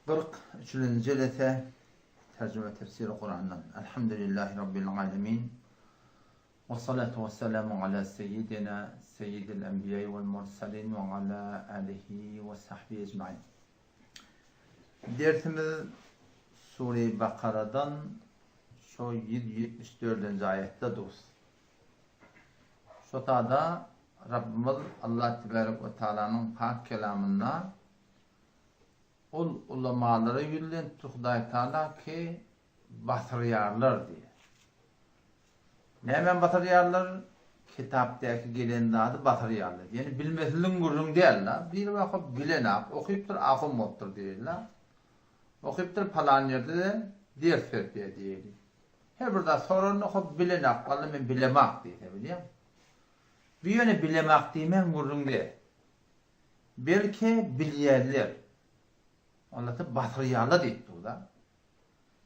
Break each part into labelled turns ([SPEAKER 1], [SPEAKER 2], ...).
[SPEAKER 1] 43 جلسة ترجمة تفسير القرآن. الحمد لله رب العالمين، والصلاة والسلام على سيدنا سيد الأنبياء والمرسلين وعلى آله وصحبه أجمعين. Dersimiz Sure-i Bakara'dan şu 174. ayette dur. Şu da Rabbimiz Allah Tebarek ve Teala'nın pak kelamında ol ulamalara yürülen Huday Teala ki batırıyarlar diye. Ne hemen batırıyarlar? Kitaptaki gelen adı batırıyarlar. Yani bilmezliğin gurrun değiller. Bir vakit bilen okuyuptur, afım ottur değiller. Okuyuptur falan yerde de ders verdiği diyelim. Her burada sorun okuyup bilen vallahi ben bilemek diye biliyor musun? Bir yöne bilemek diyemen gurrun değil. Belki bilyerler. Onları batırıyarlar deyip burada.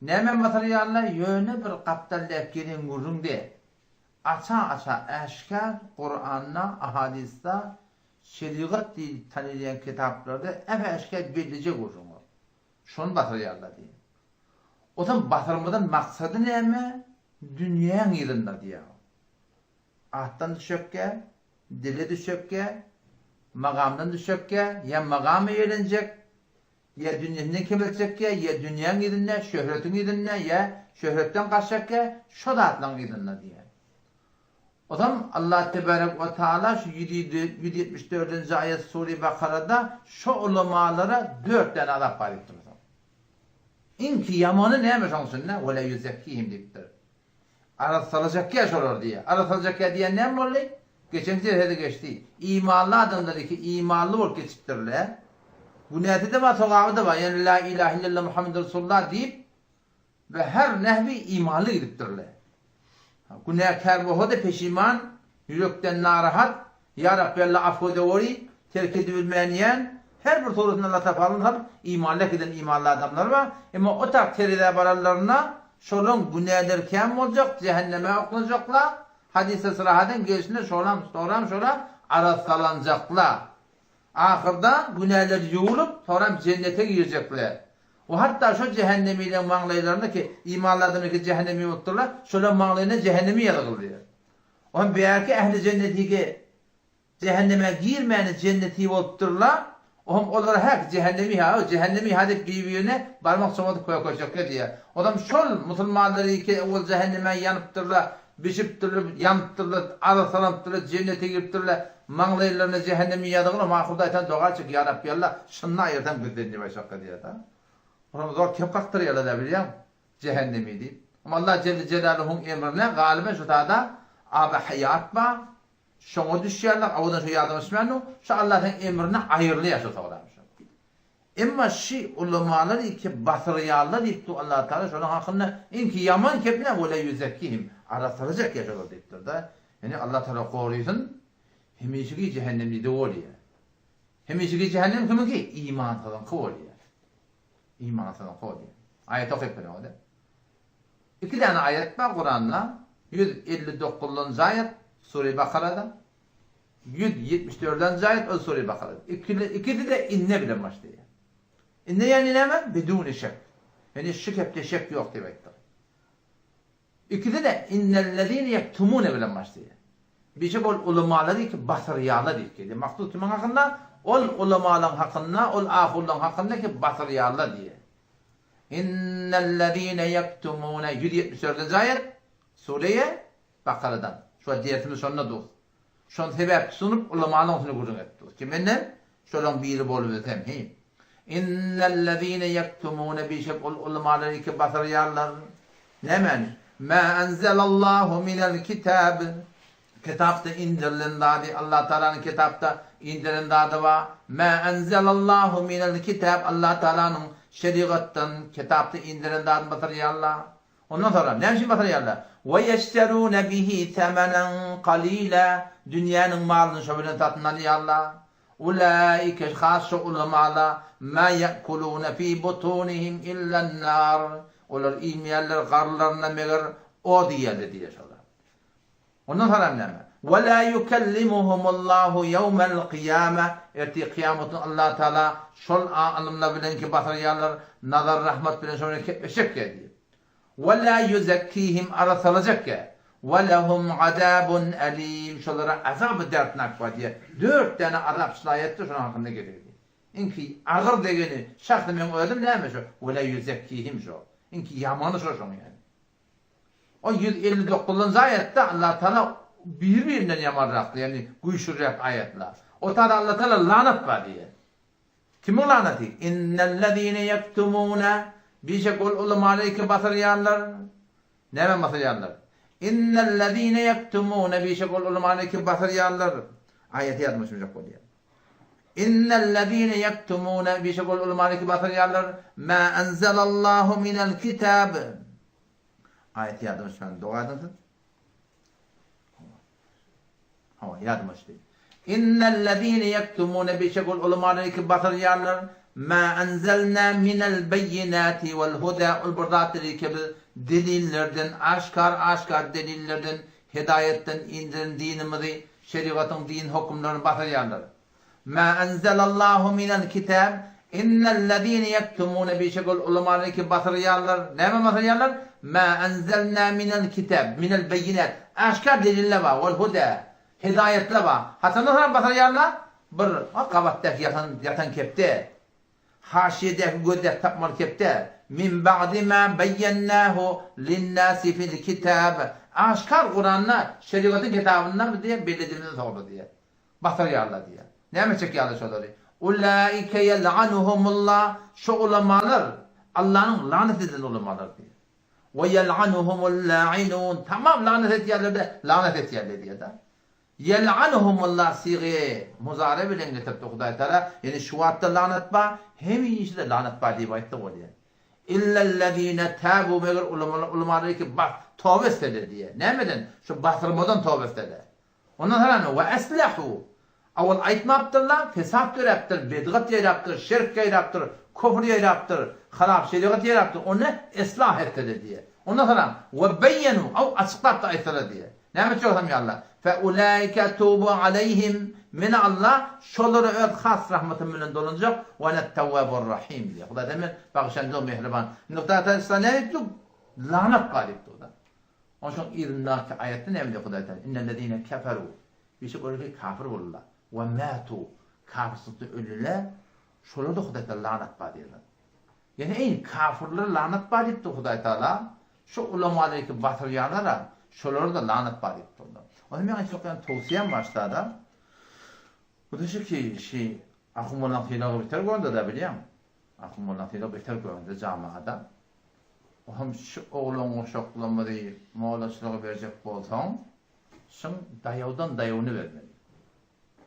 [SPEAKER 1] Ne hemen batırıyarlar? Yöne bir kaptallep gelin gurrun değil. Aça eşkar Kur'an'la, ahadista, şeriat diye tanıyan kitaplarda eşkar bellice gurrun var. Şunu batırıyarlar diye. O zaman batırmadan maksadı ne mi? Dünyanın yılında diye. Ahtan düşökke, dili düşökke, makamdan düşökke, ya makamı eğlenecek, ya dünyanın kemelecek ya dünyanın yılında, şöhretin yılında, ya şöhretten kaçacakke, şu da atlan yılında diye. O zaman Allah Tebarek ve Teala şu 174. ayet Sure-i Bakara'da şu ulamalara 4 tane adap var ettir. İnki yamanı neymiş olsun ne? وَلَا يُزَكِّهِمْ deyiptir. Arasalacakya sorur diye. Arasalacakya diye ne mi oluyor? Geçen seferde geçti. İmanlı adamları ki imanlı ol geçiptirler. Bu niyeti de var, sokağı da var. Yani la ilahe illallah Muhammed Resulullah deyip ve her nehvi imanlı gidiptirler. Günahkar bu da peşiman, yürekten narahat, ya Rabbi Allah affede ori, terk edilmeyen, her bir sorusunda Allah tafalın imanla giden imanlı adamlar var. Ama o takdirde barallarına şolun günahlar kem olacak, cehenneme okunacaklar. Hadis-i sırahaden gelişinde şolam arasalanacaklar. Ahırda günahlar yuğulup sonra cennete girecekler. O hatta şu cehennemiyle mağlaylarında ki imanlarında ki cehennemi yutturlar, şöyle mağlayına cehennemi yalıgılıyor. O belki ehli cenneti ki cehenneme girmeyeni cenneti yutturlar, onlara hep cehennemi hadip birbirine parmak soğudu koyacaklar diye. O zaman şol Müslümanları ki o cehenneme yanıptırlar, bişiptırlar, yanıptırlar, arasalanıptırlar, cennete giriptırlar, mağlaylarına cehennemi yalıgılır, mahkuda eten doğal çık ya Rabbi Allah, şunla ayırtan güzelliği başakka diye da. Onu zor kim kaktırıyorlar da biliyor musun? Cehennemi deyip. Ama Allah Celle Celaluhu'nun emrine galiba şu da abi hayat var. Şunu düşüyorlar. Avudan şu yardım etmenu. Şu Allah'ın emrine ayrılı yaşatıyorlarmış. Ama şu ulamalar ki batırıyarlar deyip Allah Teala şunun hakkında inki yaman kepine böyle yüzekkihim. Arasalacak yaşıyorlar deyiptir da. Yani Allah Teala koruysun. Hemişiki cehennemli de oluyor. Hemişiki cehennem kimin ki? İman falan oluyor. İman sana koyuyor. Ayet okuyup ne oldu? 2 tane ayet var Kur'an'la. 159. ayet Sure-i Bakara'da. 174. ayet o Sure-i Bakara'da. İkisi de inne bile başlıyor. İnne yani ne mi? Bedûn-i şek. Yani şek yok demektir. İkisi de innellezîne yektumûne bile başlıyor. Bir şey ol ulamaları ki batırıyarlar diye. Maksud kimin hakkında? Ol ulamaların hakkında, ol ahulların hakkında ki batırıyarlar diye. İnnellezîne yektumûne 174. ayet Sure-i Bakara'dan. Şu dersimiz sonuna dur. Şun sebep sunup ulamaların sunu gurun etti. Kiminle? Şolun biri bolu desem. İnnellezîne yektumûne bir şey ol ulamaları ki batırıyarlar. Ne meni? Mâ enzelallahu minel kitâb. Kitapta indirilen dadı, Allah Teala'nın kitapta indirilen dadı var. Ma enzelallahu minel kitab, Allah Teala'nın şeriattan kitapta indirilen dadı materyallah. Ondan sonra ne için materyallah? Ve yeşterûne bihi temenen qalîle, dünyanın malını şöyle tatınalıyallah. Ulaike khâssu ulamalar ma yekulûne fî butûnihim illen nâr. Onlar ilmiyerler karlarına meğer o diye diye. Ondan sonra ne? ولا يكلمهم الله يوم القيامة ارتي قيامة الله تعالى شل علمنا بلنك بطريالر نظر رحمة بلنك شكا دي ولا يزكيهم أرثلجك ولهم عذاب أليم شلر عذاب دert nakbadiye 4 tane Arap ayette şuna hakkında geliyor. İnki ağır degeni şartı men öldüm neymiş o? Vela yüzekkihim şu. İnki yamanı şu yani. O 159. ayette Allah Teala birbirinden yamanraktı yani kuyuşuracak ayetler. O tabi Allah Teala lanet var diye. Kimin laneti? İnnellezine yektumune bişekul ulamalayke basaryanlar. Ne ben basaryanlar? İnnellezine yektumune bişekul ulamalayke basaryanlar. Ayeti yazmışım çok oluyor. İnnellezine yektumune bişekul ulamalayke basaryanlar ma enzelallahu minel kitab. Ayeti yazmışım ben. Doğaydın. Hava yazmış değil. İnnellezine yektumune bişekul ulamalayke basaryanlar ma enzelna minel beyinati vel huda ul burdatri gibi delillerden aşkar delillerden hidayetten indirin dinimizi şeriatın din hükümlerini batıryanlar. Ma enzelallahu minel kitab innellezine yektumune bişekul ulamalayke batıryanlar. Ne mi batıryanlar? Ma enzelna minel kitab minel beyinat aşkar deliller var vel huda hidayetle var. Hatta nasıl batıryanlar? Bir akabattaki yatan kepte haşiyedeki gödek tapmal kepte min ba'di ma beyyennâhu linnâsi fil kitab aşkar Kur'an'la şeriatın kitabından mı diye belirlediğimizi sordu diye. Batırıyarlar diye. Ne mi çekiyorlar şöyle? Ulaike yel'anuhumullah şu ulamalar Allah'ın lanet edilen ulamalar diye. Ve yel'anuhumul la'inun tamam lanet etiyerler de lanet etiyerler diye de. Yel'anuhumullah siğe muzare bilen getirdi Huday Teala yani şu vatta lanet ba hem işte lanet ba diye bayıttı oluyor. İllellezine tabu meğer ulamaları ki bak tövbe istedi diye. Ne meden? Şu bastırmadan tövbe istedi. Ondan sonra ve eslahu avval aytma yaptırlar, fesat yaptır, bedgat yaptır, şirk yaptır, küfür yaptır, harap şeriat yaptır. Onu ıslah etti diye. Ondan sonra ve beyyenu av açıklattı ayetleri diye. Ne mi çoğutam ya Allah? Fe ulaike tubu aleyhim min Allah şolları öt has rahmetin bilen dolunacak ve net tevvabur rahim diye. Huda demin bağışlandı o mehriban. Noktada ne ettik? Lanet galipti o da. Onun için İrnaki ayette ne bildi Huda Teala? İnnellezine keferu. Bir şey öyle kafir olurlar. Ve mâtu. Kafir ölüler. Şolları da Huda Teala lanet bağlıyorlar. Yani en kafirler lanet bağlipti Huda Teala. Şu ulamaları batıryanlara şolları da lanet bağlipti onlar. Onun için çok yani tavsiyem başladı. Bu da şu ki aklım olan filağı biter göründü de biliyorum. Aklım olan filağı biter göründü camiada. O hem şu oğlun o şoklamayı muğlaşlığı verecek bolsan, sen dayavdan dayavını vermeli.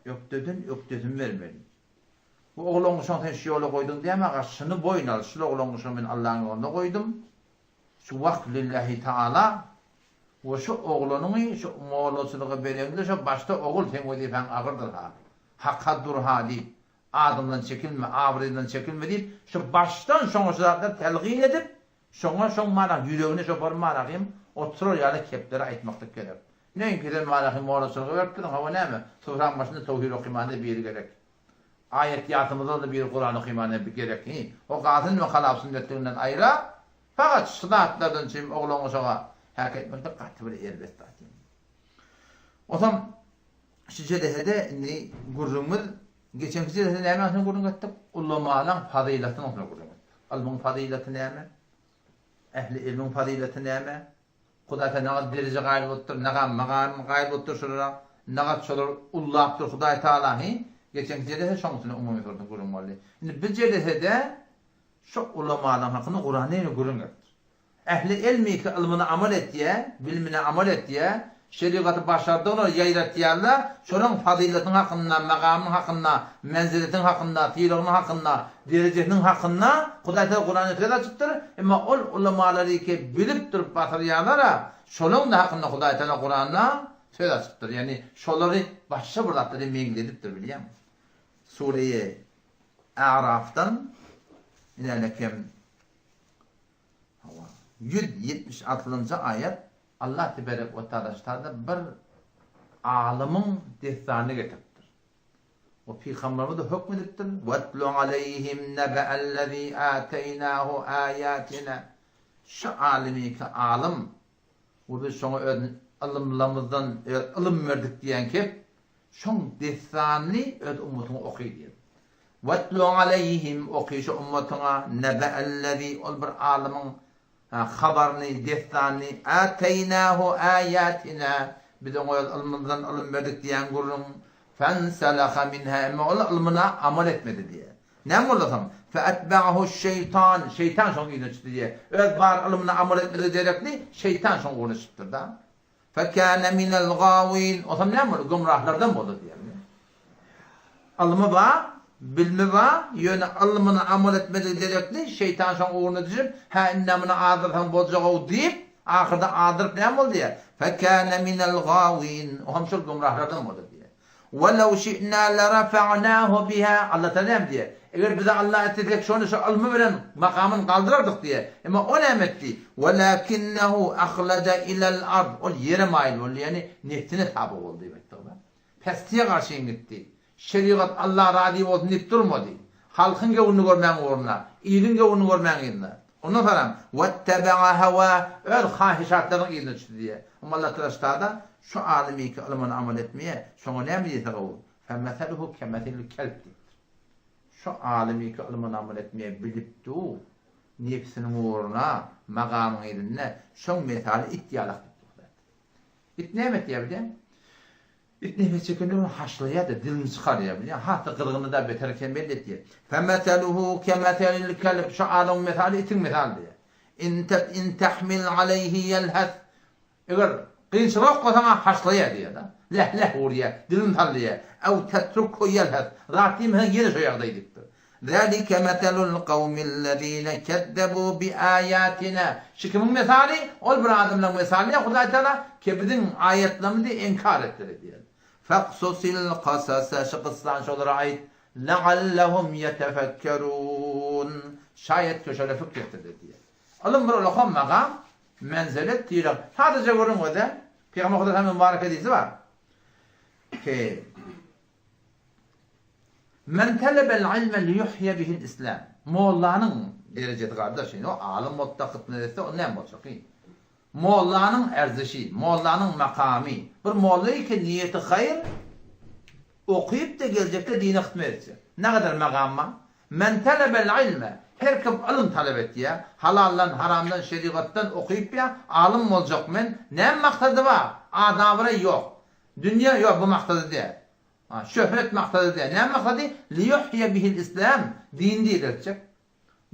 [SPEAKER 1] Yok dedin vermeli. Bu oğlun sen şu yola koydun diyeme şunu boyun al. Şu oğlun ben Allah'ın yoluna koydum. Şu vakt lillahi Teala ve şu oğlunun şu muğlaşlığı verenler şu başta oğul sen vazifen ağırdır ha. Hakka dur hali, adımdan çekilme, avrından çekilme deyip, şu baştan şonu zaten telgin edip, şonu manak, yüreğine şu bir manakım, oturur yani kepleri aytmakta gerek. Neyin ki de manakım muğlasılığı verptin, hava ne mi? Sufran başında tevhid okumanı bir gerek. Ayet yatımızda da bir Kur'an okumanı bir gerek. O kadın ve halaf sünnetlerinden ayrı, fakat sınaatlardan şimdi oğlunu şuna hak etmekte katı bir elbette. O zaman, şu cedehede gurrumuz, geçenki cedehede neyme atını gurrun ettik? Ulamalan fazilatını atını gurrun ettik. Almun fazilatı neyme? Ehli ilmin fazilatı neyme? Kudayta nagat derece gayb ottur, nagat maqam gayb ottur şurada, nagat şolar ullahtur Huday Teala. Geçenki cedehede şoğusunu umumi sordun gurrun vali. Şimdi bir cedehede şu ulamalan hakkını Kur'an'ı gurrun ettik. Ehli ilmi ki ilmine amel et diye, bilmine amel et diye, şeriatı başardığını yayrat diyorlar. Şunun faziletin hakkında, makamın hakkında, menziletin hakkında, tiloğunun hakkında, derecesinin hakkında Kudayta Kur'an'ı söz açıktır. Ama ol ulamaları ki bilip durup batırıyorlar. Şunun da hakkında Kudayta Kur'an'la söz açıktır. Yani şunları başka buradadır emeğin dediptir biliyor musun? Sure-i A'raf'tan ilerlekem 176. ayet Allah Tebarek ve Teala bir alımın destanını getirtir. O peygamberimiz hükmediptir. Vetlu aleyhim nebe'ellezî âteynâhu âyâtina. Şu alimi ki alım, bu biz şoňa öz alımlarımızdan ilm verdik diyen ki, şoň destanını öz ummatyna okuýdy. Vetlu aleyhim okuyuşu ummatına nebe'ellezî ol bir alımın habarını, destanını âteynâhu âyâtina biz ona ilmimizden ilim verdik diyen gurrun fenselaha minha emme o ilmına amel etmedi diye. Ne mi olasam? Feetba'ahu şeytan, şeytan şoň ýyna çıktı diye. Öz bar ilmine amel etmedi diyerekli şeytan şoň ýyna çıktı da. Fekâne minel gâwîn. O zaman ne mi? Gumrahlardan boldu diye. Ilmi var, bilmi var, yöne ilmine amel etmedi diyerekli şeytan şoň ýyna düşüp ha innemine adırhan boljagy diýip ahirde adırıp ne boldu diye. Fekâne minel gâwîn. O hem şol gumrahlardan boldu diye. وَلَوْ شِئْنَا لَرَفَعْنَاهُ بِهَا Allah Teala diye. Eğer bize Allah ettik şonu şu ilmi bilen makamını kaldırırdık diye. Ama o ne etti? وَلَكِنَّهُ أَخْلَدَ إِلَى الْأَرْضِ O yere mail oldu yani neftine tabi oldu demektir. Pestiye karşı gitti. Şeriat Allah razı olsun deyip durmadı. Halkın gavunu görmeyen uğruna, iyiliğin gavunu görmeyen uğruna. Ondan sonra وَاتَّبَعَ هَوَا öl hahişatların iyiliğine çıktı diye. Ama Allah Teala şu alimi ki ilmine amel etmeye şoňa näme diýse o? Femmeseluhu kemethil kelb. Şu alimi ki ilmine amel etmeye bilipdi. Nefsinin uğruna, magamın eline şoň mesali ihtiyalak etdi. İt näme diýebilen? İt nefes çekilip haşlaýar, dilini çykarýar bilen. Hatta gırgını da beterken belli etdi. Femmeseluhu kemethil kelb. Şu alimi mesali itin mesali diýer. In tahmil aleyhi yelhas. Eger qiyinçilik qosana haşlaya diye da. Leh uğraya, dilin talliye. Ev tetrukhu yelhez. Ratim ha yine şu yağdaydıktır. Zalike metelul kavmillezine kezzebû bi ayatina. Şikimin mesali, ol bir adamla mesali ya Huda Teala kebidin ayetlerini inkar ettiler diye. Faqsusil qasasa şu kıssan şolara ait. Leallehum yetefekkerûn. Şayet köşele fikrettir diye. Alın bir olakon maqam menzelet diýer. Sadece görün o da Peygamber Hudaýyň mübarek hadisi var. Ki men talabal ilme li yuhya bihi'l islam. Mollanyň derejesi gardaşyny o alim muttaqit neresi o näme bolacak? Mollanyň erzişi, mollanyň makamy. Bir molla ki niyeti hayır okuyup da gelecekte dine hizmet etsin. Ne kadar makamma? Men talabal ilme her kim ilim talep etdi ya, halaldan, haramdan, şeriattan okuyup ya, alim olacak men. Ne maksadı var? Adabına yok. Dünya yok bu maksadı diye. Şöhret maksadı diye. Ne maksadı? Liyuhya bihil İslam. Din değil edecek.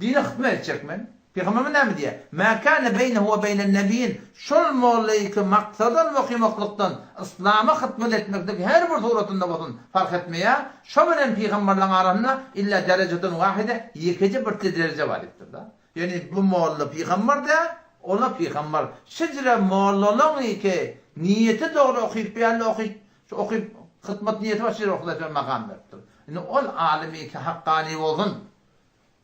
[SPEAKER 1] Dine hizmet edecek men. Peygamber ne mi diye? Ma kana beynehu ve beynen nebiyyin. Şol mollay ki maksadan ve kıymaklıktan İslam'a hizmet etmekdeki her bir suretinde olsun fark etmeye. Şu bilen peygamberlerin arasında illa dereceden vahide ikinci bir derece var da. Yani bu molla peygamber de ola peygamber. Şecre mollaların ki niyeti doğru okuyup bir yerle okuyup hizmet niyeti var şecre okuyup makam verdir. Yani ol alimi ki hakkani olsun.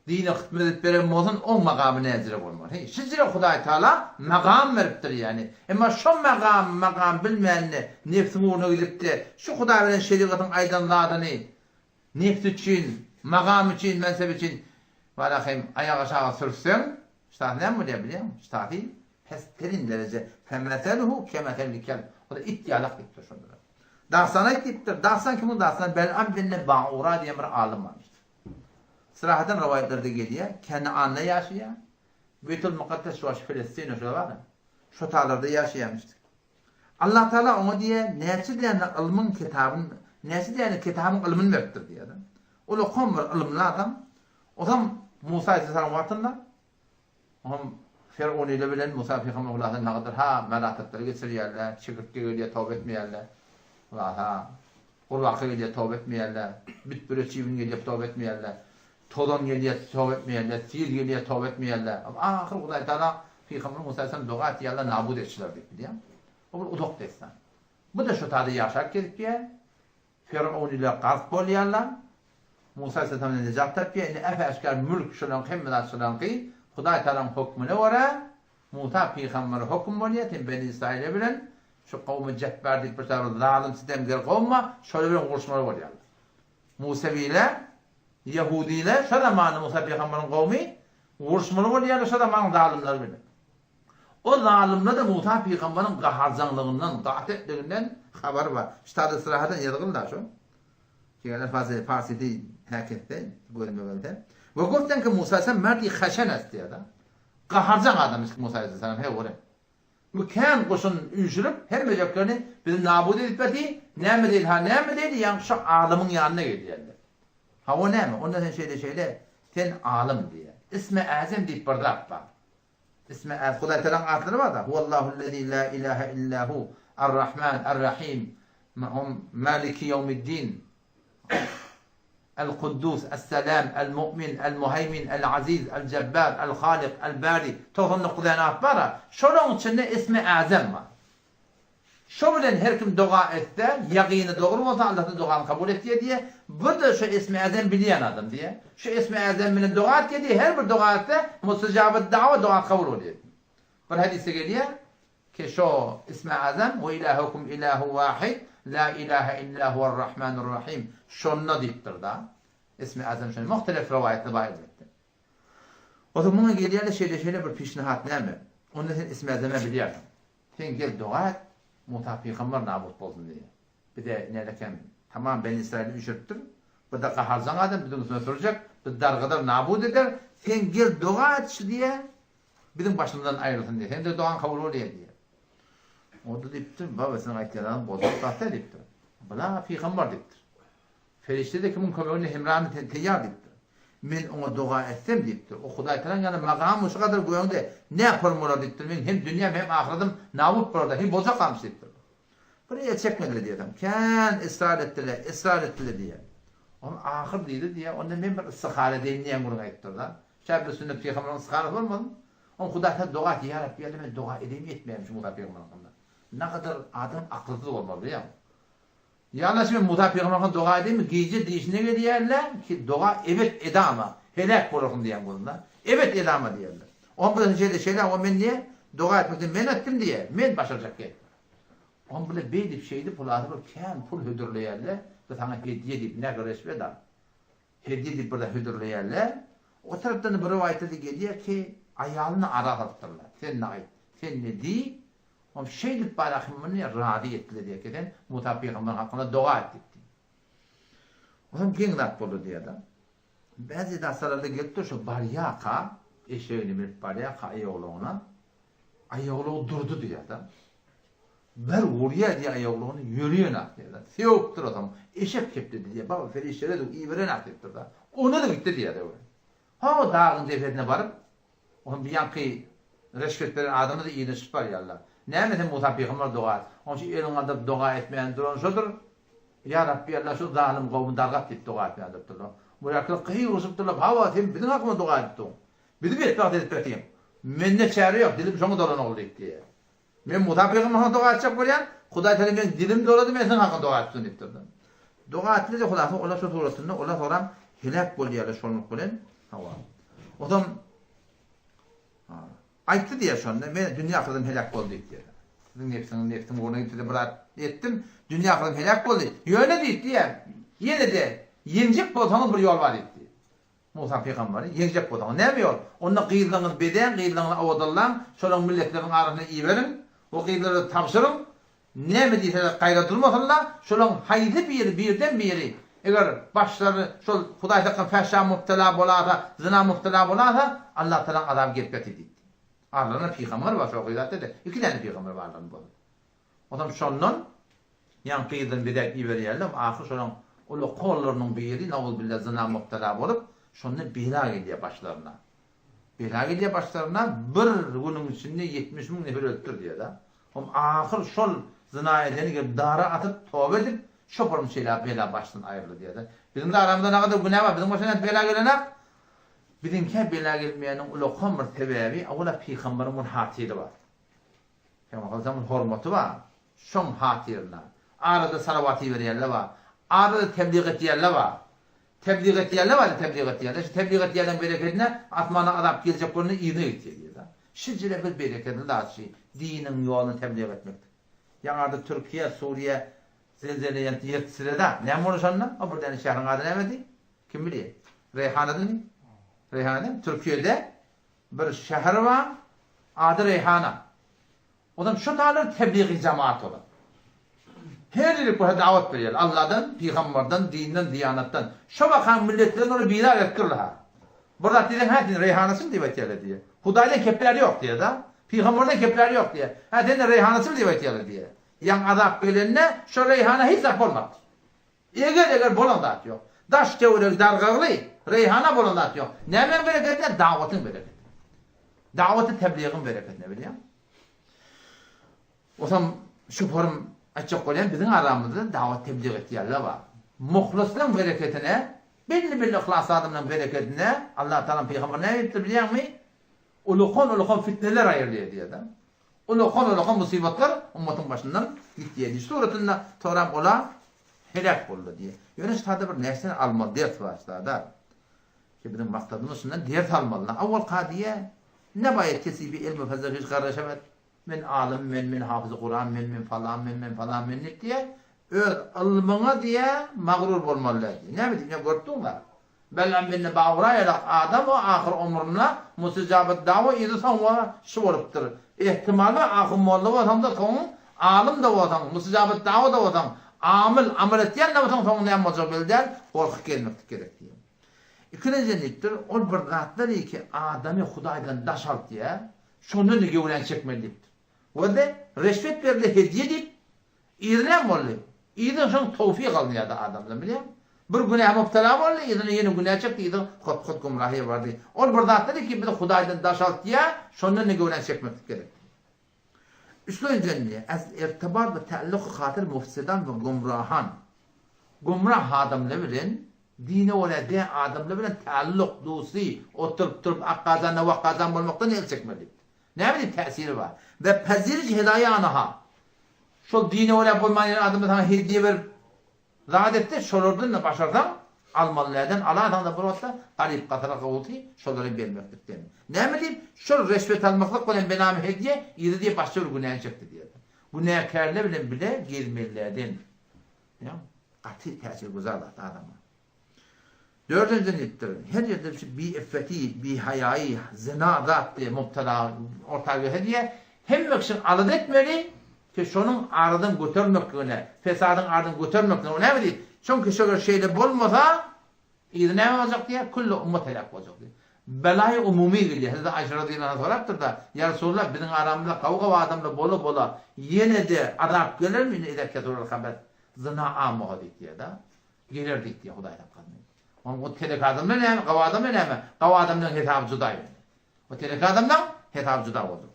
[SPEAKER 1] Dine hizmet veren olsun o makamı nezire olmalı. Sizce Hudaý Teala makam veripdir yani. Ama şu makam bilmeyenle nefsini uğruna gidip de şu Hudaý bilen şeriatın aydınladığını nefs için, makam için, mensep için valahim ayağa aşağı sürsen işte ne mi diyebiliyor musun? İşte pesterin derece femmeseluhu kemetelikel. O da ihtiyalak diptir şunlara. Dağsana diptir. Dağsan kimin dağsan? Bel'am binne ba'ura diye bir alim varmış. Sırahaten rivayetlerde geliyor. Kenan'da yaşıyor. Beytül Mukaddes ve Filistin şu var. Şu taraflarda yaşayamıştı. Allah Teala ona diye nesi diye ilmin kitabın, nesi diye kitabın ilmin veripdir diye. O da komur ilimli adam. O zaman Musa Aleyhisselam vaktinde onun Firavun ile bilen Musa Peygamber Allah'ın ne kadar ha melahatleri geçiriyorlar, çekirge geliyor tövbe etmeyenler. Ha Kur'an geliyor tövbe etmeyenler. Bitbirçivin geliyor tövbe etmeyenler. Tolon geliyor tövbe etmeyenler, sihir geliyor tövbe etmeyenler. Ama ahir Hudaý Teala Peygamber Musa Aleyhisselam dua ettiler nabud ettiler diye. O bir udak destan. Bu da şu tadı yaşak gerekiyor. Firavun ile qarş bolýarlar. Musa Aleyhisselam'ın necat tapýar. Ine efe eşkar mülk şolan hemmeler şolan ki Hudaý Teala'nın hukmuna wara Musa Peygamber hukm bolýar. Beni İsrail bilen şu kavmi cetber deyip bir tarafı zalim sitemger kavma şöyle bir vuruşmaları var yani. Museviler, Yahudiler, şu zamanı Musa Peygamber'in kavmi vuruşmaları var yani şu zamanın zalimler bile. O zalimler de Musa Peygamber'in gaharzanlığından, gaatetlerinden haber var. İşte sırahadan yazılırlar şu. Ki Farsi değil, herkeste, bölümde. Ve goften ki Musa sen merdi haşen esti ya da. Gaharzan adam işte Musa Aleyhisselam he oraya. Mükemmel koşun ücürüp her meceklerini bizim nabud edip verdi. Ne mi değil ha ne mi değil yani şu alımın yanına gidiyorlar. Ha o ne mi? Ondan şeyle sen alım diye. İsmi azam deyip bardak var. İsmi azam. Kuday Teala adları var da. Huvallahu'llezî la ilahe illahu er-Rahman er-Rahim Maliki yevmiddin El-Kuddus, El-Selam, El-Mu'min, El-Muhaymin, El-Aziz, El-Cebbar, El-Halik, El-Bari. Tohum noktadan var. Şunun içinde ismi azam var. Şu bilen her kim dua etse, yaqini doğru olsa Allah'ın duanı kabul etti diye. Bu da şu ismi azam bilen adam diye. Şu ismi azam bilen dua etti diye her bir dua etse mustajabet dua kabul oluyor. Bu hadise geliyor ki şu ismi azam ve ilahukum ilahu vahid. La ilahe illa huve'r-Rahmanur-Rahim. Şonna deyiptir da. İsmi azam şöyle. Muhtelif rivayetli bayır etti. O zaman buna geliyor şeyle bir pişnihat ne mi? Onun için ismi azamı biliyorsun. Sen gel dua et. Musa Peygamber nabut olsun diye. Bir de nereden tamam ben İsrail'i üşürttüm. Bu da kaharzan adam bizim üstüne soracak. Bir dargıdır nabut eder. Sen gel dua et diye. Bizim başımızdan ayrılsın diye. Sen de duan kabul oluyor diye. O da deyiptir, babasının ayetlerini bozuk tahta deyiptir. Bula Peygamber deyiptir. Ferişte de kimin kömeğini hemrami teyyar deyiptir. Men ona dua etsem deyiptir. O Huday Teala yani makamı şu kadar koyunda ne yaparım ola deyiptir. Men hem dünyam hem ahiretim nabut burada hem bozuk kalmış deyiptir. Buraya çekmediler diye adam. Ken ısrar ettiler diye. Onun ahir değildi diye. Onda men bir ıstikhare deyin niye bunu ayettir da. Şerbi sünnet Peygamber'in ıstikharesi olmadı mı? Onun Huday Teala dua et. Ya Rabbi ben dua edeyim etmeyeyim şu Musa Peygamber'in hakkında. Ne kadar adam akılsız olmalı ya. Yalnız şimdi Musa Peygamber'in dua edeyim mi? Gece değişine gelirler ki dua evet edama. Helak olursun diyen bunlar. Evet edama diyorlar. On bu şeyler o men niye? Dua etmekten men ettim diye. Men başaracak ki. On böyle beydip şeydi pul atıp kem pul hüdürleyerler. Ve sana hediye deyip ne göreşme da. Hediye deyip burada hüdürleyerler. O taraftan bir rivayette geliyor ki ayağını ara tattırlar. Sen ne ait? Sen ne değil? O şeylik barakımını radi ettiler diye keden Musa Peygamber hakkında dua etti. O zaman gengat buldu diye da. Bazı dasarlarda geldi şu baryaka eşeğini bir baryaka ayağına ayağı durdu diye da. Ber oraya diye ayağını yürüyor nak diye da. Sevuptur o zaman. Eşek kepti diye. Baba ferişlere de iyi veren aktiftir da. Onu da gitti diye de. Ha o dağın zefetine varıp onun bir yankı reşvetlerin adamı da iyini çıkar ya Allah. Ne mesela Musa Peygamber dua et. Onun için elin adı dua etmeyen duran şudur. Ya Rabbi Allah şu zalim kavmin dargat deyip dua etmeyen durdu. Bu yakın kıyı uzup durdu. Hava atayım. Bizim hakkında dua ettim. Bizim etmek edip eteyim. Men ne çare yok. Dilim şunu dolan oldu diye. Men Musa Peygamber'e dua edecek koyan. Huday Teala men dilim doladı. Men senin hakkında dua etsin deyip durdu. Dua ettiğinde de Huday Teala şu surasında Allah sonra helak boluyor şonluk bilen. Hava. O zaman ayıptı diye şonda men dünya akıdım helak oldu diye. Sizin nefsim uğruna gitti de bırak ettim. Dünya akıdım helak oldu. Yöne deyip diye. Yine de yenecek bolsanız bir yol var etti. Musa Peygamber'i yenecek bolsanız. Ne mi yol? Onunla kıyıdığınız beden, kıyıdığınız avadallam, şolun milletlerin arasına iyi verin. O kıyıdığınızı tapşırın. Ne mi deyse kayda durmasınlar. Şolun haydi birden biri. Eğer başları şol Huday Teala fahşa müptela bolasa, zina müptela bolasa Allah Teala azap gelip dedi. Allah'ın peygamber var şu kıyıdatta da. İki tane peygamber var Allah'ın bu. O zaman şondan yan kıyıdan bir de iyi veriyorlar. Ahir şolun o kollarının biri navul billah zina müptela bolup şondan bela geliyor başlarına. Bela geliyor başlarına bir günün içinde 70 bin nefer öldür diyor da. O ahir şol zina edeni gibi dara atıp tövbe edip şoparım şeyler bela baştan ayrıldı diyor da. Bizim de aramızda ne kadar günah var. Bizim başına bela gelene bizimki bela gelmeyenin ulu komur sebebi avla Peygamber'in hatiri var. Peygamber'in hürmeti var. Şom hatirine. Arada salavatı veriyorlar var. Arada tebliğ ediyorlar var. Tebliğ ediyorlar var. Tebliğ ediyorlar bereketine atmana azap gelecek bunu iğne ediyor. Şicile bir bereketini daha şey. Dinin yolunu tebliğ etmektir. Yaňarda Türkiye, Suriye zelzeleyen ýetsirede. Näme bolşandan? O birden şähriň ady näme? Kim bilýär? Reyhana'da mı? Reyhana'da. Türkiye'de bir şehir var. Adı Reyhana. Odan şu talar tebliği cemaat olan. Her yeri bu davet veriyor. Allah'dan, peygamberden, dinden, diyanattan. Şu bakan milletlerin onu birer ettirler. Burada dedim hadi Reyhana'sı mı diye diye. Hudaydan kepler yok diye da. Peygamberden kepler yok diye. Ha dedim Reyhana'sı mı diye. Yan azap gelenine şu Reyhana hiç zap olmaz. Eğer bolandat yok. Daş çevrek dargağlı. Reyhana bolandat yok. Nemen bereketine? Davatın bereketi. Davatı tebliğin bereketine biliyor. O zaman şu forum açık olan bizim aramızda davat tebliğ ettiğerler var. Muhlislığın bereketine, belli ihlas adamın bereketine Allah Teala peygamberine ayırttı biliyor musun? Ulukon fitneler ayırlıyor diye de. Ulukon musibetler ümmetin başından gitti. Suratında toram ola helak oldu diye. Yönüş tadı bir nesne almalı dert vasıtada. Ki bizim maksadımız şundan dert almalı. Avval kadiye ne bayet kesibi ilmi fazla hiç kardeşemet. Men alim, men hafız-ı Kur'an, men falan diye öz ilmine diye mağrur olmalı diye. Ne bileyim ne gördün var. Bellen benne bağırayla adam o ahir umruna musicabet dava idisan wa şu olupdur. İhtimali ahir molla olsam da son alim da olsam, musicabet dava da olsam, amel etyen de olsam son ne olacak bilden korku gelmek gerek diye. İkinciliktir o bir zatlar ki adamı Hudaydan daşalt diye şunu ne güven çekmelidir. Ve de reşvet verildi hediye edip İzlem oldu. İzin şun tevfik alınıyor da adamdan biliyor musun? Bir günah müptela oldu, izin yeni günah çekti, izin kod gumrahi vardı. O bir zatlar ki bir Hudaydan daşalt diye şunu ne güven çekmek gerek. Üçüncü irtibat ve tealluk hatır mufsidan ve gumrahan. Gumrah adamla bilen dine ola de adamla bilen tealluk dusi oturup akkazan ve akkazan olmaktan el çekmeli. Ne bileyim tesiri var. Ve peziriş hediye anaha. Şu dine ola bulmayan adamla sana hediye ver rahat etti. Şolordun da başardan almalılardan Allah'tan da burada garip katara kavultu şolları vermektir dedim. Ne bileyim şu reşvet almaklık olan benamı hediye iyi diye başka bir günah çekti diye. Günahkarlar bile girmelilerden. Ya katı tesir güzel adama. Dördüncü nittir. Her yerde bir iffeti, bir hayayı, zina zattı, mubtala, ortaya hediye hem vakşın alıd etmeli ki şunun aradan götürmekliğine, fesadın aradan götürmekliğine, o ne bileyim? Çünkü şu şeyle bulmasa, iyi ne olacak diye, kullu ümmet helak olacak diye. Belayı umumi geliyor. Hazreti Ayşe radıyallahu anh soraktır da, ya Resulullah bizim aramızda kavga ve adamla bola yine de azap gelir mi? İde keturul haber, zina amı odik diye da, gelirdik diye Hudayla kalmıyor. O telek adamla ne? Kava adamla ne? Kava adamla hesabı cudayım. O telek adamla hesabı cuda olacak.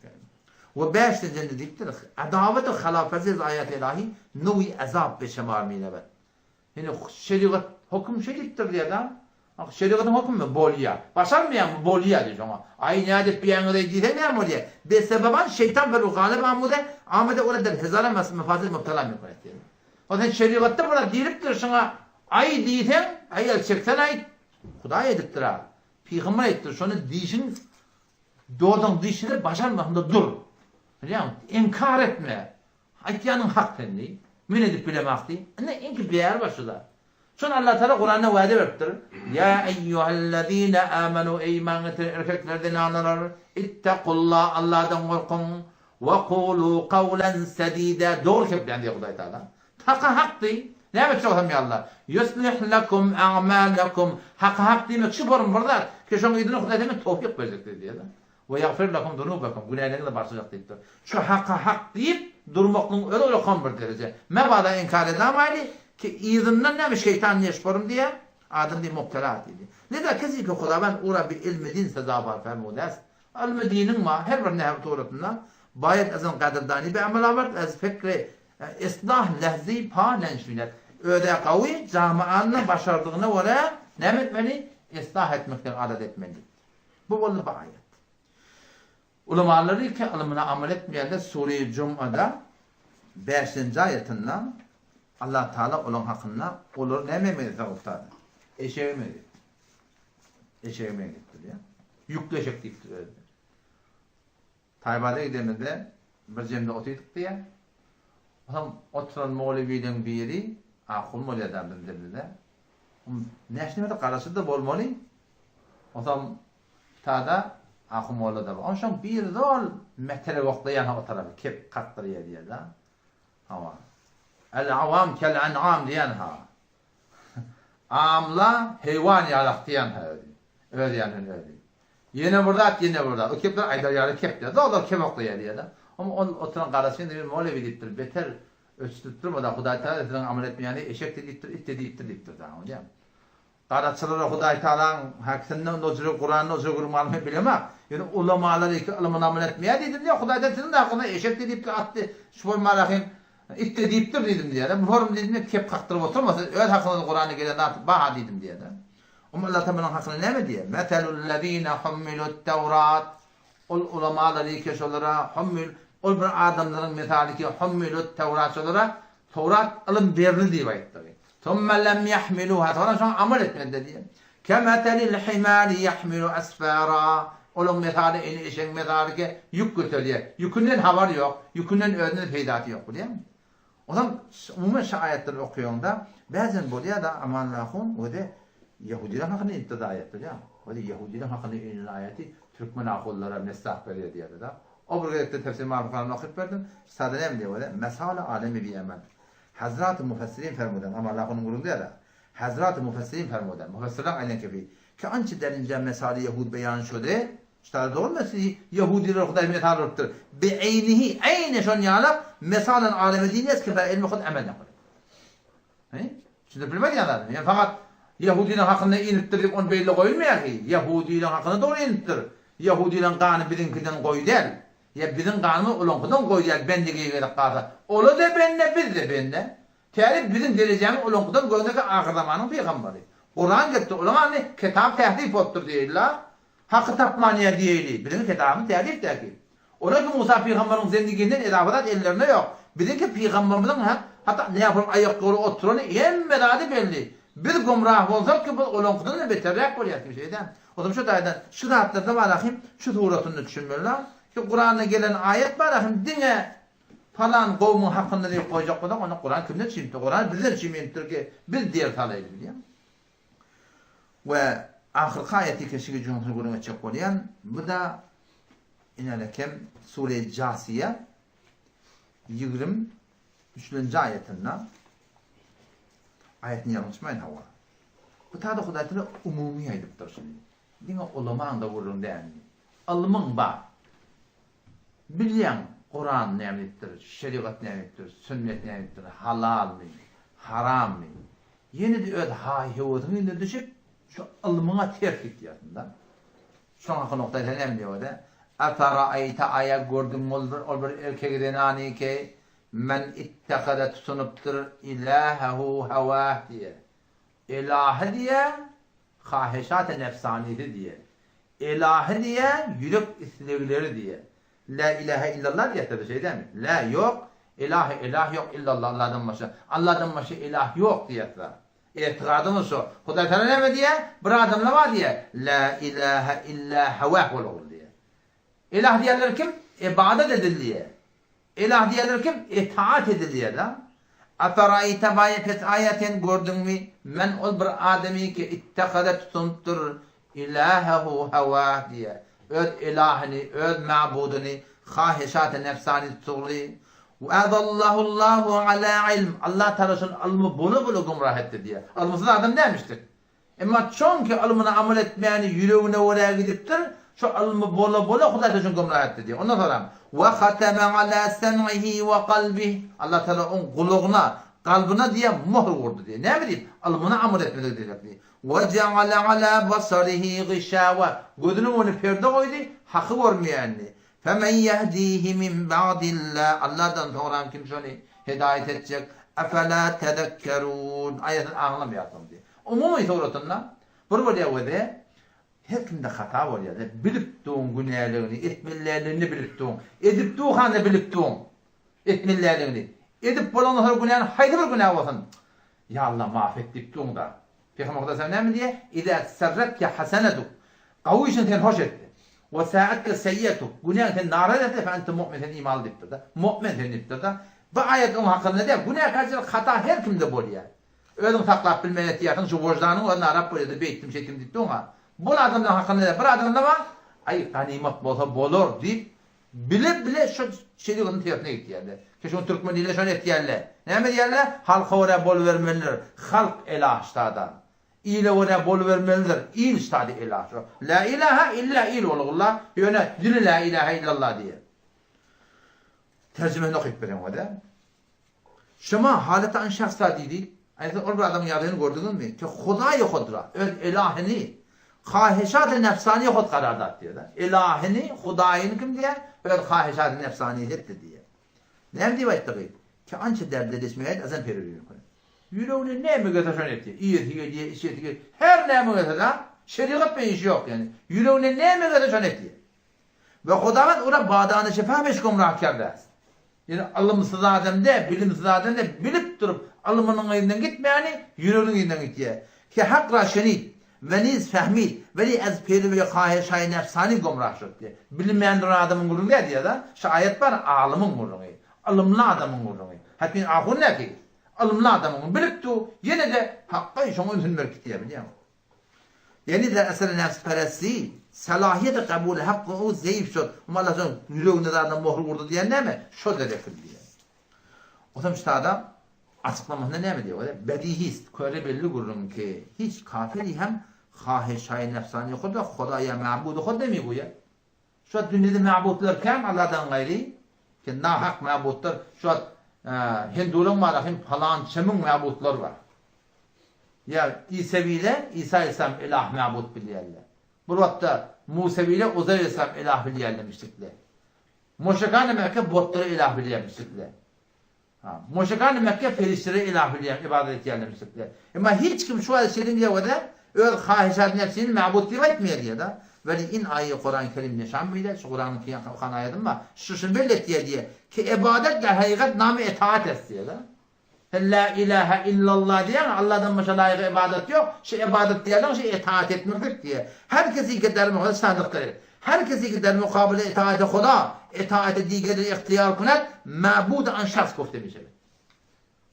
[SPEAKER 1] Ve beşinci dediktir, adavet-i halafeti ayet ilahi nuvi azab beşemar minebet. Yani şeriat, hüküm şeriktir diye adam. Şeriatın hükmü bolya. Başarmayan mı bolya diyor ona. Ay ne edip bir yanı deydiğinde ne mi oluyor? De sebeban şeytan ve galip amede orada hezara mefazil müptela mekon etti. O zaman şeriatta burada diriptir şuna ay deysen, ay elçeksen ay Huday ediptir ha. Peygamber ettir. Şunu dişin doğdan dişini başarmakında dur. Biliyor musun? İnkar etme. Ayyanın hak kendi. Min edip bilemek değil. Ne inki bir yer var şurada. Şunu Allah Teala Kur'an'da vaade veriptir. Ya eyyühellezine amenu iman getiren erkeklerden anılar. İttekullah Allah'tan korkun. Ve kulu kavlen sedide. Doğru keplen diye Huday Teala. Hakka hak değil. Ne yapacak olsam ya Allah? Yuslih lekum a'malakum. Hak demek şu form burada. Ki şunu idini Huday demek tevfik verecektir diye de. Ve yagfir lekum dunubakum. Günahlarını da başlayacak deyiptir. Şu hak deyip durmakın öyle kan bir derece. Mebada inkar edemaylı ki izinden ne bir şeytan yeşporum diye adın diye mubtela dedi. Neden kezi ki Hudaban ura bir ilmi din sezabar fermudes. Ilmi dinin ma her bir neher tuğratından bayet azın qadirdani bir amel avart az fikri islah lehzi pa lenşvinet. Öde kavi camianın başardığına göre ne etmeli? İslah etmekten adet etmeli. Bu oldu bu ayet. Ulamaları ki ilmine amel etmeyenler Sure-i Cum'a'da 5. ayetinden Allah Teala onun hakkında olur ne memeli tavuktadı? Eşeğimedi. Eşeğimedidir ya. Yükleşek deyiptir öyle. Tayba'da gidemede bir cemde otuyorduk diye Tam oturan Mevlevi'den biri akıl Mevlevi'den dedi. Näşneme qarasy da bolmaly. Otam tada akıl Mevlevi'de. Onşan bir zor metele wagtlayan o tarafı kep qatdyrýar diýär da. Ama el-avam kel-an'am diýen ha. Amla heywan ýalak diýen ha. Öyle yani öyle. Yine burada. O kepler aydar yarı kep diyor. Da kep wagtlaýar diýär da. Ama oturan qarasy bir Mevlevi diýipdir. Beter öçtüpdürmeden Hudaý Taala edilen amel etmeýäni eşek diýipdir, it diýipdir da. Hocam. Qaraçylara Hudaý Taala'nın hakkyndan nozuru Kur'anyň nozuru malum bilemek. Yani ulamalar iki ilmin amel etmeýär diýdim diýär. Hudaý Taala'nın da hakkynda eşek diýipdir, atdy. Şu malahyn it diýipdir diýdim diýär. Bu form diýdim kep qaktyryp oturmasa öz hakkynda Kur'any gelen atyp baha diýdim diýär. Allah Taala'nın hakkynda näme diýär? Meselul lezina hummilut Tevrat. Ulamalar iki şolara hummil ol bir adamların misali ki hummilut Tevratçılara Tevrat ilim berildi diýip aýtdy. Thumma lam yahmiluha. Sonra amel etmedi diye. Kematalil himari yahmilu asfara. Olum misali ini işin misali ki yük götürüyor. Yükünden haber yok. Yükünden ödünün feydatı yok. Biliyor musun? O zaman umumen şu ayetleri okuyonda bazen buraya da aman lahun o da Yahudilerin hakkında iktida ayettir ya. O da Yahudilerin hakkında inin ayeti Türkmen akullara mesah veriyor diye de. O bölgede tefsir mariflarını okuyup verdim. Sadece ne diyor? Mesale alemi bir emel. Hazrat-ı Mufessirin fermuden ama Allah'ın gururunda ya da Hazrat-ı Mufessirin fermuden. Mufessirler aynen kefi. Ki ançı derince mesale Yahud beyan şöyle işte doğru mesele Yahudiler Hudaý mesal olupdur. Bi'eynihi ayne şon yalap mesalen alemi diniyes kefa ilmi khud amel yapar. Şimdi bilmek yani fakat Yahudilerin hakkında inittir deyip onu belli koyulmuyor ki. Yahudilerin hakkında doğru inittir. Yahudilerin kanı birinkinden koy değil. Ya bizim kanımı olonkudan koyacak bendiği gerek kalsa. Ola da bende, biz de bende. Tarif bizim geleceğimiz olonkudan koyacak ahir peygamberi. Kur'an gitti. Ulan kitap tehdif ottur değiller. Hakkı tapmaniye değil. Bizim kitabın tehdif değil. Ola ki Musa peygamberin zendiginden edafadat ellerine yok. Bizim peygamberimizin hatta ne yapalım ayakları oturanı en meradi belli. Biz gumrah olsak ki bu olonkudan da beterrek oluyor bir şeyden. O zaman şu dayıdan şu rahatlarda var akım şu suratını düşünmüyorlar. Kur'an'a gelen ayet var ya, dine falan kavmin hakkında diye koyacak kadar onu Kur'an kimden çimdi? Kur'an bizden çimdir ki biz diğer talaydı biliyor. Ve ahir ayeti keşke cümle kuruma çekolayan bu da inalekem Sure-i Câsiye 23. ayetinden ayetin yanlışmayın hava. Bu tadı Hudaý Taala umumi aydıptır şimdi. Dine olaman da vurun deyeni. Alımın var. Bilyen Kur'an ne'mettir, şeriat ne'mettir, sünnet ne'mettir, halal mi, haram mi? Yeni de öyle hayhevudun indi düşüp şu ilmına terk etiyatında. Şu an noktayı ne diyor da? Afara'ayta ayak gördüm ol bir erkekden ani ki men ittekada tutunuptur ilahehu havah diye. İlahi diye kahişat-ı nefsaniydi diye. İlahi diye yürek istekleri diye. La ilahe illallah diye tabi şey değil mi? La yok, ilah yok illallah Allah'dan başka. Allah'dan başka ilah yok diye tabi. İtikadımız o. Hudaý Taala ne diye? Bir adamla var diye. La ilahe illa havah ol diye. İlah diyenler kim? İbadet ediliyor. İlah diyenler kim? İtaat ediliyor da. Atarayta bayet ayetin gördün mü? Men ol bir ademi ki ittekade tutuntur ilahehu havah diye. Öz ilahini, öz ma'budunu, khahişat-ı nefsani tuğli. Ve adallahullahu ala ilm. Allah Teala'nın ilmi bunu gumrah etti diye. Ilmısız adam demiştir. Ama çünkü ilmine amel etmeyeni yüreğine oraya gidiptir. Şu ilmi bola Hudaý Teala gumrah etti diye. Ondan sonra ve hateme ala sem'ihi ve kalbihi. Allah Teala onun kulağına, kalbine diye muhr vurdu diye. Ne bileyim? İlmine amel etmedi diye. وَجَعَلَ عَلَى بَصَرِهِ غِشَاوَةً gözünü onu perde koydu, hakkı vermeyenli. فَمَنْ يَهْدِيهِ مِنْ بَعْدِ اللّٰهِ Allah'tan sonra kim şunu hidayet edecek? اَفَلَا تَذَكَّرُونَ Ayetin anlamayalım diye. Umumi suratında buraya öyle her kimde hata var ya da bilip tuğun günahlarını, etmelerini bilip tuğun, edip tuğanı bilip tuğun, etmelerini, edip bulanı her günahını haydi bir günah olsun. Ya Allah mahfettik tuğun da. Peygamber Hudaý ne diye? İza serrekke hasenetuk. Kavuşun sen hoş etti. Ve sa'atka seyyetuk. Günahın sen narat etti fe ente mu'min sen iman ediptir da. Mu'min sen ediptir da. Bu ayetin hakkında değil. Günah karşılık hata her kimde boluyor. Özün taklap bilmeye ihtiyatın şu vicdanın onu arap böyle beyttim şeklim dittin ona. Bu adamdan hakkında değil. Bir adamda var. Ay ganimet bolsa bolur deyip bilip bile şu şeyliğinin tiyatına gittiyerler. Ki şu Türkmen ile şunu etiyerler. Ne mi diyerler? Halka oraya bol vermelidir. Halk elah iştada. İle oraya bol vermelidir. İl iştada elah. La ilahe illa il olurlar. Yöne dili la ilahe illallah diye. Tercümeni okuyup vereyim o da. Şuma halete an şahsa değil. Ayrıca orada adamın yadını gördünüz mü? Ki Hudayı Hudra, öz ilahini, kahişat-ı nefsani Hud karardat diyor da. İlahini, Hudayını kim diye? Öz kahişat-ı nefsani etti diye. Ne diye ettiği? Ki anca derde desmeyet azan periliyor. Yüreğine ne mi götürsen etti? İyi diye, işi diye. Her ne mi götürsen, şeriat bir iş yok yani. Yüreğine ne mi götürsen etti? Ve Hudavat orada bağdanı şefameş gumrahkar dersin. Yani alımsız adam de, bilimsiz adam de bilip durup alımının elinden gitmeyeni, yüreğinin elinden gidiyor. Ki hakra şenid, veniz fehmid, veli az peri ve kahişay nefsani gumrahşık diye. Bilinmeyen adamın gururunu ne diyor da? Şu ayet var, alımın gururunu. Alımlı adamın gururunu. Hatta ahun ne ki? Alımlı adamın bilip du, yine de hakka işin üzülmek gidiyor biliyor musun? Yani de eseri nefsperestliği, salahiyeti kabul hakkı o zayıf şut. Ama Allah sonra yüreğinde de adam muhru vurdu diyen ne mi? Şut edekil diye. O zaman işte adam açıklamasında ne mi diyor? Bedihist, köre belli gururun ki hiç kafiri hem kahişay nefsani yok da Khudaya ma'budu khud demiyor bu ya. Şu an dünyada ma'budlar kim? Allah'tan gayri. Ki nahak ma'budlar. Şu an Hindu'nun var, falan çemin ma'budlar var. Ya İseviyle İsa İslam ilah ma'bud biliyerler. Burada Museviyle Uzayr İslam ilah biliyerlemiştikler. Moşekan-ı Mekke botları ilah biliyerlemiştikler. Moşekan-ı Mekke ferişleri ilah biliyerlemiştikler, ibadet etiyerlemiştikler. Ama hiç kim şu an şeyin diye o da öyle kahişat nefsinin ma'bud diye etmiyor diye da. Ve in ayı Kur'an-ı Kerim neşan bile, şu Kur'an-ı Kerim ayetinde var. Şuşun bellet diye ki ibadetle hakikat namı itaat estiyor da. La ilahe illallah diyen Allah'dan başka layık ibadet yok. Şey ibadet diyen şey itaat etmektir diye. Herkesi gider mukabele sandıktır. Herkesi gider mukabele itaat-i Huda, itaat-i diğeri ihtiyar kunet, ma'bud an şahs kofte bir şey.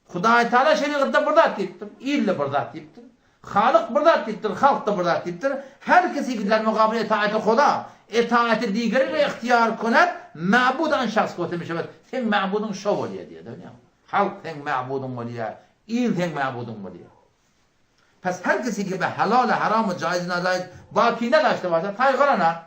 [SPEAKER 1] Huda-i Teala şeriatta burada deyiptir. İlle burada deyiptir. Halık burada deyiptir. Halk da burada deyiptir. Herkesi gider mukabele itaat-i Huda, itaat-i diğeri ihtiyar kunet, ma'bud an şahs kofte bir şey. Sen ma'budun şov oluyor diye. Halk sen ma'budun oluyor. İl sen ma'budun oluyor. Pes herkesi gibi helal haramı caizine caiz bakine daştı varsa taygırana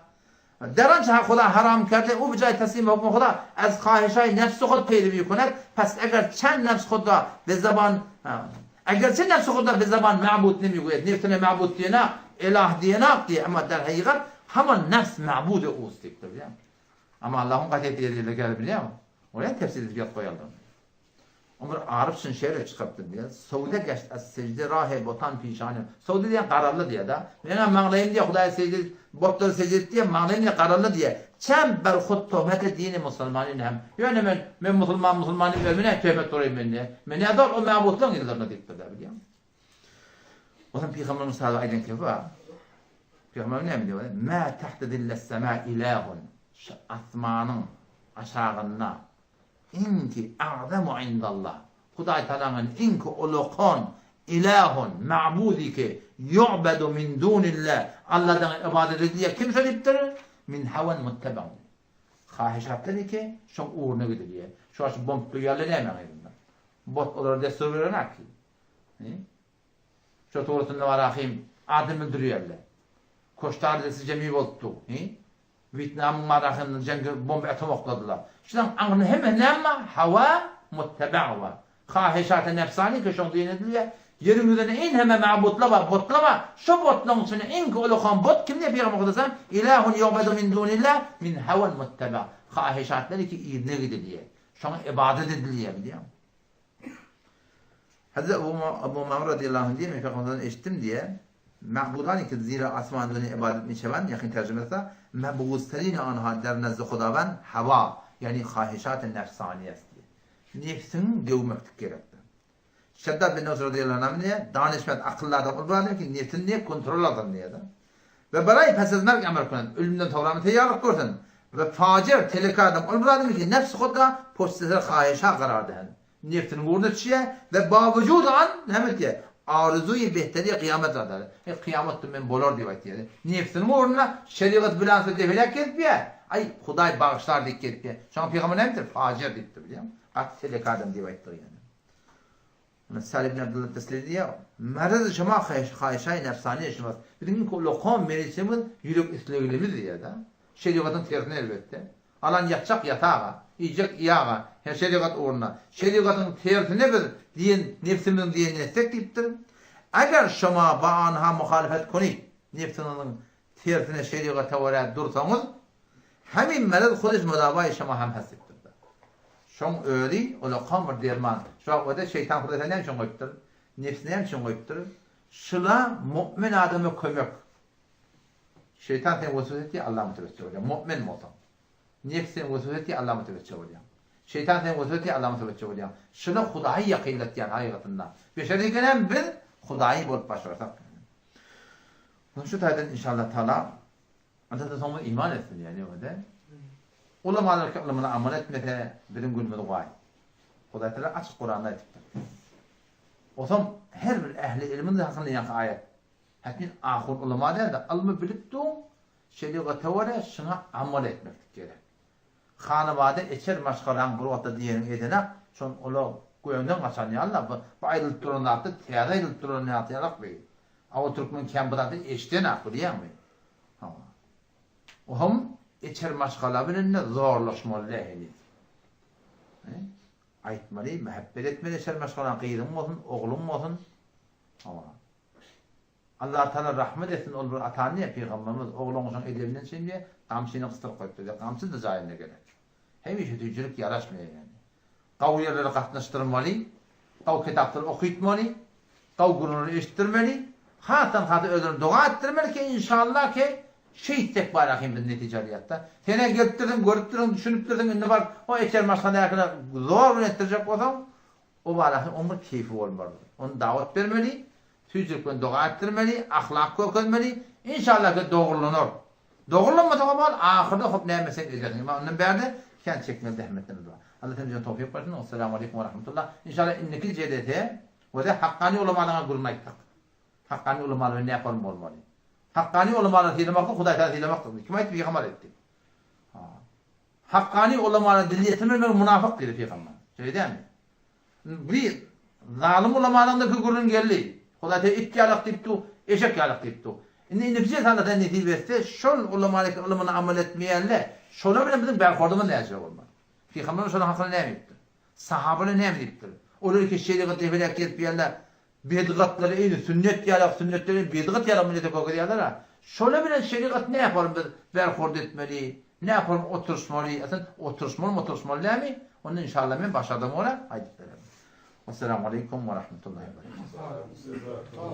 [SPEAKER 1] deranç Huda haram kerdi o bicay teslim hukmu Huda az kahişay nefsi Hud peyrivi kunet pes eğer çen nefs Hudda ve zaman eğer çen nefsi Hudda ve zaman ma'bud nemiyor neftine ma'bud diyene ilah diyene diye ama der hakikat hemen nefs ma'budu ustiktir ya. Ama Allah'ın kateti ediyle geldi biliyor musun? Oraya tefsir edip koyalım. Onlar Arapçın şehre çıkarttı diye. Sauda geçti az secde rahe botan pişanı. Sauda diye kararlı diye da. Ben mağlayım diye Hudaya secde botları secde diye mağlayım diye kararlı diye. Çem berhut tohmete dini Müslümanın hem. Yani ben Müslümanın ölümüne töhmet durayım ben diye. Ben ne kadar o mağbutluğun yıllarına diktir de biliyor musun? O zaman Peygamberimiz sallallahu aleyhi ve sellem var. Peygamber ne diyor? Ma tahta dilles sema ilahun. Asmanın aşağında. İnki a'zamu indallah. Huday Teala'nın inki ulukan ilahun ma'budi ki yu'bedu min dunillah. Allah'tan ibadet ediyor. Kim söyleyiptir? Min havan mutteban. Kahişatları ki şu uğruna gidiyor. Şu an bomblu yerle ne emeğinden. Bot olur destur verenek ki. Şu tuğrusunda var ahim adım öldürüyorlar. Koştar desi cemi oldu. Vietnam'ın marahının cengi bomba atom okladılar. Şundan anını hemen ama hava mutteba'va. Kahişat-ı nefsani ki şunu dinlediler. Yerin üzerine in hemen ma'budlama, botlama. Şu botlama içine in ki olukan bot kim diye Peygamber Kudüs'em? İlahun yu'bedu min dunillah min havan mutteba. Kahişatları ki irne gidiliyor. Şuna ibadet ediliyor biliyor musun? Hazreti Ebu Ma'mur radıyallahu anh diye Peygamber'den eşittim diye. Ma'budan ki zira asman dönü ibadet meşevan yakın tercümesi mebğuzterine anha der nezd Hudavan hava yani kahişat-ı nefsaniyet diye. Nefsinin gövmektik gerekti. Şeddad bin Nevz radıyallahu anh diye danışmet akıllardan olmalı ki nefsin niye kontrol alın diye de. Ve barayı pes etmek emir kunen. Ölümden tovrağını teyyarlık görsün. Ve facir telek adam. Onu burada ki nefs kodda postseler khahişa karar dehen. Neftin uğruna çiye ve bavucudan hemen diye arzuyu behteri kıyamet radar. Kıyamet men bolar diye aytıyor. Nefsin uğruna şeriat bilansı defelek etmiye. Ay Huday bağışlar dik etmiye. Şu an peygamber neydir? Facir dikti biliyor musun? At telek adam diye aytıyor yani. Mesela İbn Abdullah Teslili diyor. Merez şema khahişay nefsani yaşamaz. Bizim kulluğum merisimin yürek isleğimiz diye da. Şeriatın tersine elbette. Alan yatacak yatağa, yiyecek iyağa, her şeriat uğruna. Şeriatın tersine bir diyen, nefsimizin diyenine etsek deyiptir. Eğer şama bağınha muhalefet konuyup, nefsinin tersine şeriata uğraya dursanız, hemin melez kudüs müdavayı şama hem hasiptir. Şon öyle, o da kamır derman. Şu an o da şeytan kudüs'e ne için koyuptur? Nefsine ne için koyuptur? Şıla mümin adamı koymak. Şeytan seni vasıf etti, Allah'a müteveccih oluyor. Mümin mi olsan? Nefs seni vasıf etti, Allah'a müteveccih oluyor. Şeytan seni vasıf etti, Allah'a müteveccih oluyor. Şuna Hudayı yakillet yani hayatında. Beşeri gelen bir Hudayı bulup başlarsak. Şu taydan inşallah Teala anta da sonra iman etsin yani o da. Ulamalar ki ulamana amel etmese bizim günümüz vay. Huday Teala açık Kur'an'da etiptir. O zaman her bir ehli ilmin de hakkında yankı ayet. Hatta ahir ulamalar da alımı bilip de şeriata vara şuna amel etmek gerek. Hanımada içer maşgalan bir vaxta diyenin edene son ola göğünden kaçan ya Allah bu ayrılıp duran attı, tiyada ayrılıp duran attı yarak bey. Ama Türkmen kembıda da eşten akıl diyen mi? O hem içer maşgala bilinne zorlaşmalı ehli. Aytmalı, mehabbet etmeli içer maşgalan kıyırım olsun, oğlum olsun. Allah Teala rahmet etsin ol bir atanı peygamberimiz oğlunuzun edebinden şimdi kamçını kıstır koydu diye kamçı da zayine gerek. Hem işi tücülük yaraşmıyor yani. Qav yerlere katlaştırmalı, qav kitapları okuyutmalı, qav gurunu eşittirmeli, hatta özünü dua ettirmeli ki inşallah ki şehit tek barakım bir neticeliyatta. Sene geliptirdin, görüptirdin, düşünüptirdin, ne var o eçer maşkada yakına zor ettirecek olsam o barakım onun keyfi olmalı. Onu davet vermeli. Tüzükle dua ettirmeli, ahlak kökülmeli, inşallah ki doğrulanır. Doğrulanmadı ama ahirde hop neymesin edeceksin. Onun berde kendi çekmeli dehmetlerini dua. Allah temizliğine tevfik versin. Esselamu Aleyküm ve Rahmetullah. İnşallah inneki cedete ve de hakkani ulamalarına gurmaytık. Hakkani ulamaları ne yapalım olmalı. Hakkani ulamaları hilemakta, Huday Teala hilemakta. Kim ayet peygamber etti. Hakkani ulamaları dili yetirmemek münafık dedi peygamber. Şey değil mi? Bir zalim ulamalarında figürün geldi. Huday Teala it yalak deyipti, eşek yalak deyipti. İndi bize sanatın neticesi şol ulamalık ulumuna amel etmeyenler şola bile bizim berkordumuz necip olmalı. Peygamber şola hakkında ne yaptı? Sahabeler ne yaptı? Olur ki şeriat defelek etmeyenler bid'atları iyi sünnet yalak sünnetleri bid'at yalak millete koyuyorlar. Şola bile şeriat ne yapalım biz berkord etmeli, ne yapalım oturuşmalı, aslında oturuşmalı değil mi? Onu inşallah ben başladım ona. Haydi. Esselamu Aleyküm ve Rahmetullahi ve Berekatuhu.